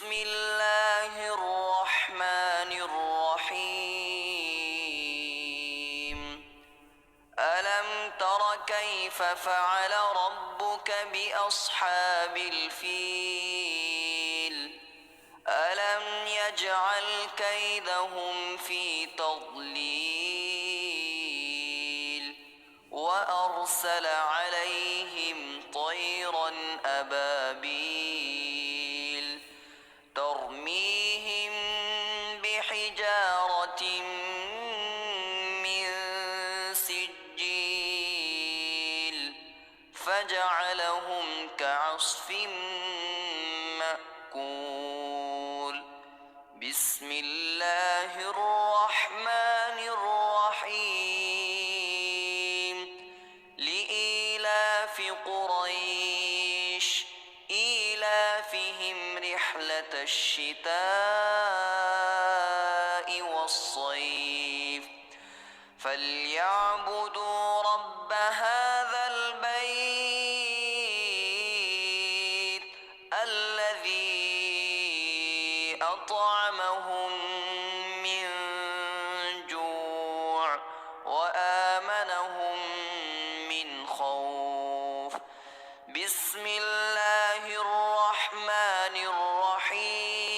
بسم الله الرحمن الرحيم. ألم تر كيف فعل ربك بأصحاب الفيل؟ ألم يجعل كيدهم في تضليل وأرسل عليهم طيرا أبابيل ترميهم بحجارة من سجيل فجعلهم كعصف مأكول. بسم الله الرحمن الرحيم. لإيلاف قريش إيلافهم رحلة الشتاء والصيف فليعبدوا رب هذا البيت الذي أطعمهم من جوع وآمنهم من خوف. بسم الله الرحمن الرحيم.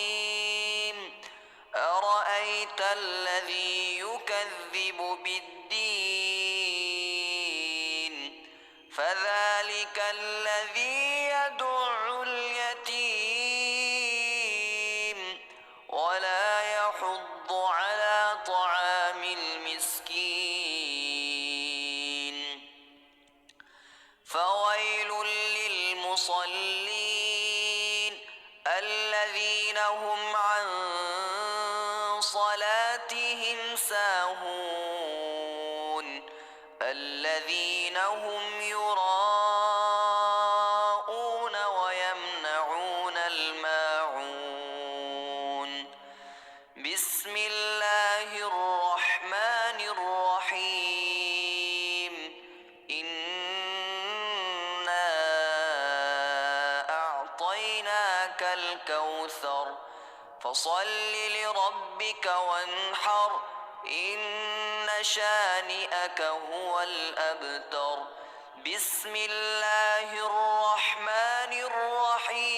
أرأيت الذي يكذب بالدين فذلك الذي يدع اليتيم ولا يحض على طعام المسكين. فويل للمصلين الذين هم عن صلاتهم ساهون الذين هم يراءون ويمنعون الماعون. بسم الله الرحمن الرحيم. إنا أعطيناك الكوثر فصل لربك وانحر إن شانئك هو الأبتر. بسم الله الرحمن الرحيم.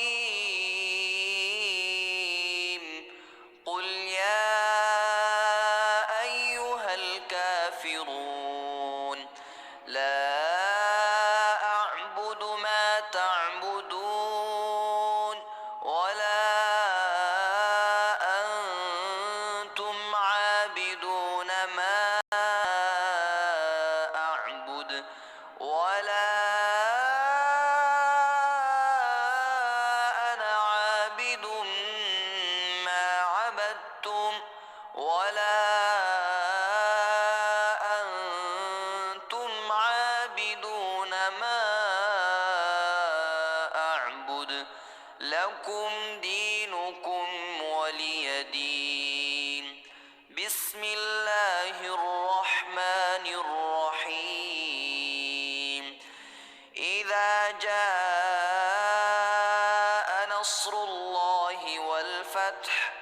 قل يا أيها الكافرون لا أعبد ما تعبدون ولا أنتم عابدون ما أعبد ولا أنا عابد ما عبدتم ولا أنتم عابدون ما أعبد لكم دينكم ولي دين. بسم الله الرحمن الرحيم. إذا جاء نصر الله والفتح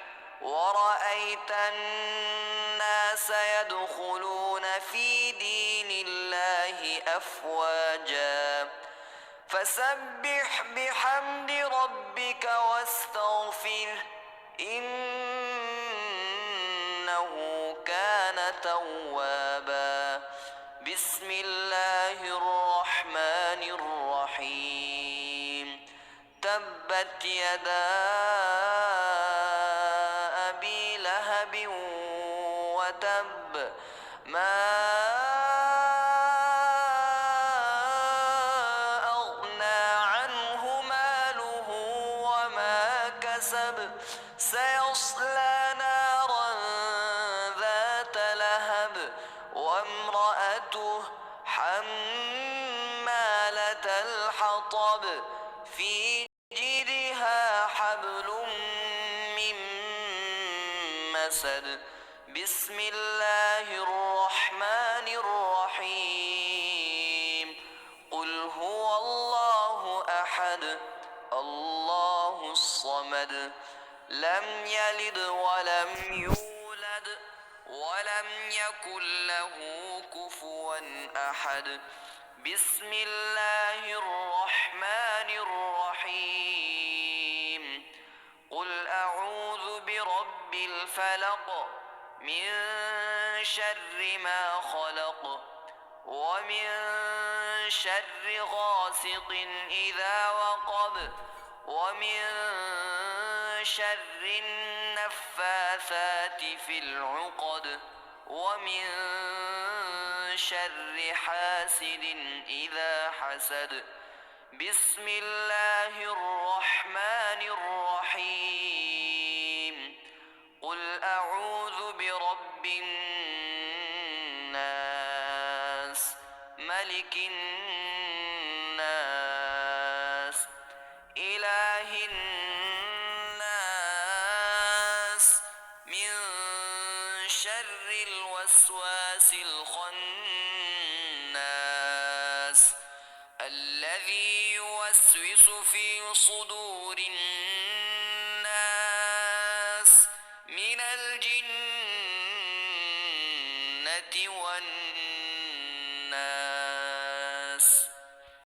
ورأيت الناس يدخلون في دين الله أفواجا فسبح بحمد ربك واستغفره إنه كان توابا. بسم الله الرحمن الرحيم. تبت يدا أبي لهب وتب ما أغنى عنه ماله وما كسب سيصلى نارا ذات لهب وامرأته حمالة الحطب في جيدها حبل من مسد. بسم الله الرحمن الرحيم. قل هو الله أحد الله الصمد لم يلد ولم يولد ولم يكن له كفوا أحد. بسم الله الرحمن الرحيم. قل أعوذ برب الفلق من شر ما خلق ومن شر غاسق إذا وقب ومن شر النفاثات في العقد ومن شر حاسد إذا حسد. بسم الله الرحمن الرحيم. قل أعوذ برب الناس ملك الناس إله الناس من شر الوسواس الخناس الذي يوسوس في صدور الناس من الجنة والناس.